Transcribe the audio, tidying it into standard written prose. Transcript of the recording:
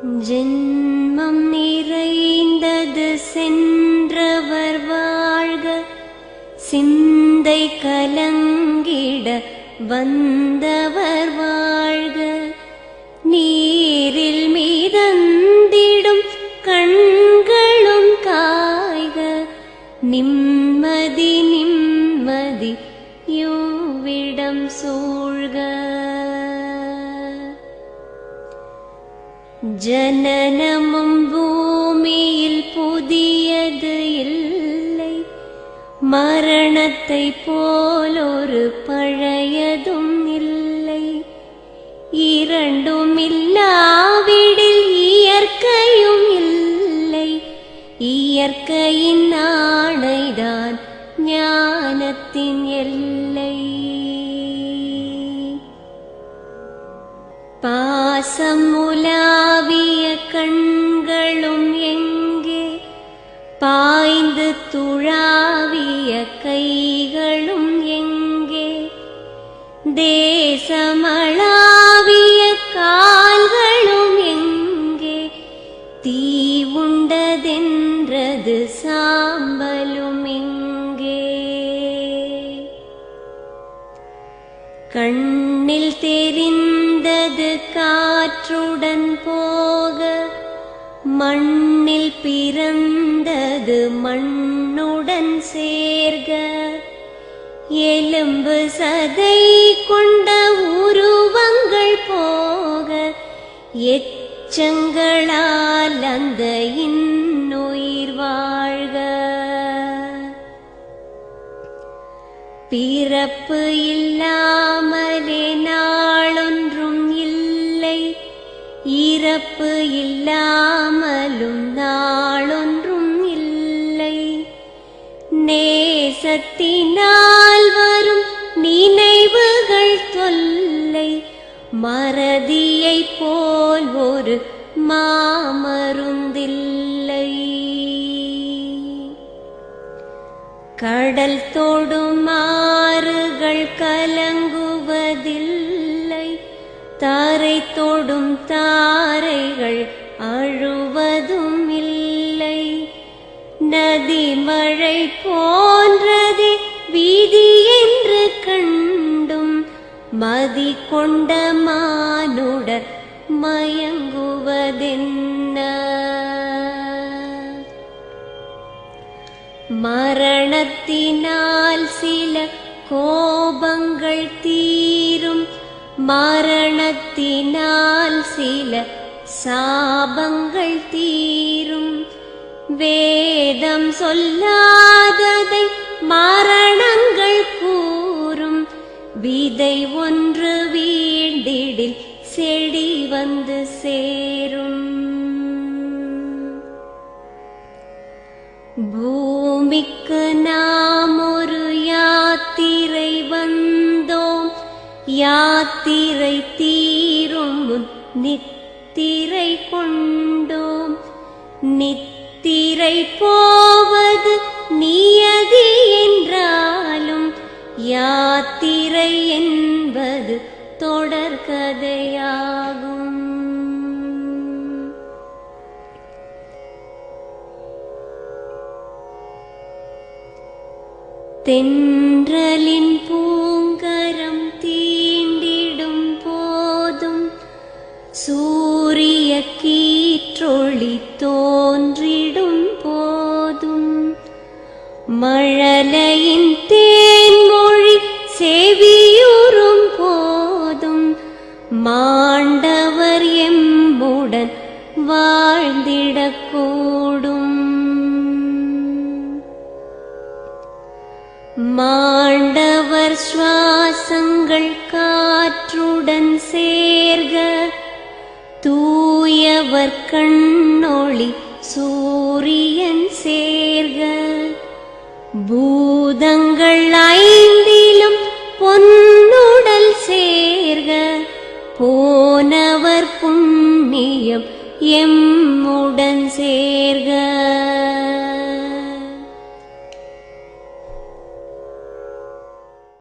ஜென்மம் நிறைந்தது சென்றவர் வாழ்க, சிந்தை கலங்கிட வந்தவர் வாழ்க. நீரில் மிதந்திடும் கண்களும் காய்க, நிம்மதி நிம்மதி யோவிடம் சூழ்க. ஜனனமும் பூமியில் புதியது இல்லை, மரணத்தை போலொரு பழையதும் இல்லை. இரண்டும் இல்லாவிடில் இயற்கையும் இல்லை, இயற்கையின் ஆணைதான் ஞானத்தின் எல்லை. பாசம் உலாவிய கண்களும் எங்கே, பாய்ந்து துழாவிய கைகளும் எங்கே, தேசமளாவிய கால்களும் எங்கே, தீ உண்டதென்றது சாம்பலும் எங்கே. கண்ணில் தெரிந்தது காற்றுடன் போக, மண்ணில் பிறந்தது மண்ணுடன் சேர்க. எலும்பு சதை கொண்ட உருவங்கள் போக, எச்சங்களால் அந்த இன்னுயிர் வாழ்க. பிறப்பு இல்லாமலே நாளொன்றும் இல்லை, இறப்பு இல்லாமலும் நாளொன்றும் இல்லை. நேசத்தினால் வரும் நினைவுகள் தொல்லை, மறதியைப் போல் ஒரு மாமருந்தில்லை. கடல் தொடும் ஆறுகள் கலங்குவதில்லை, தாரை தொடும் தாரைகள் அழுவதும் இல்லை. நதி மழை போன்றதே வீதி என்று கண்டும், மதி கொண்ட மானுடர் மயங்குவதென்ன. மரணத்தினால் சில கோபங்கள் தீரும், மரணத்தினால் சில சாபங்கள் தீரும். வேதம் சொல்லாததை மரணங்கள் கூறும், விதை ஒன்று வீண்டிடில் செடி வந்து சேரும். பூமிக்கு நாம் ஒரு யாத்திரை வந்தோம், யாத்திரை தீரும் முன் நித்திரை கொண்டோம். நித்திரை போவது நியதி என்றாலும், யாத்திரை என்பது தொடர்கதையாகும். தென்றலின் பூங்கரம் தீண்டிடும் போதும், சூரிய கீற்றொளி தோன்றிடும் போதும், மழலையின் தேன்மொழி செவியுறும் போதும், மாண்டவர் எம்முடன் வாழ்ந்திடக்கூடும். மாண்டவர் சுவாசங்கள் காற்றுடன் சேர்க, தூயவர் கண்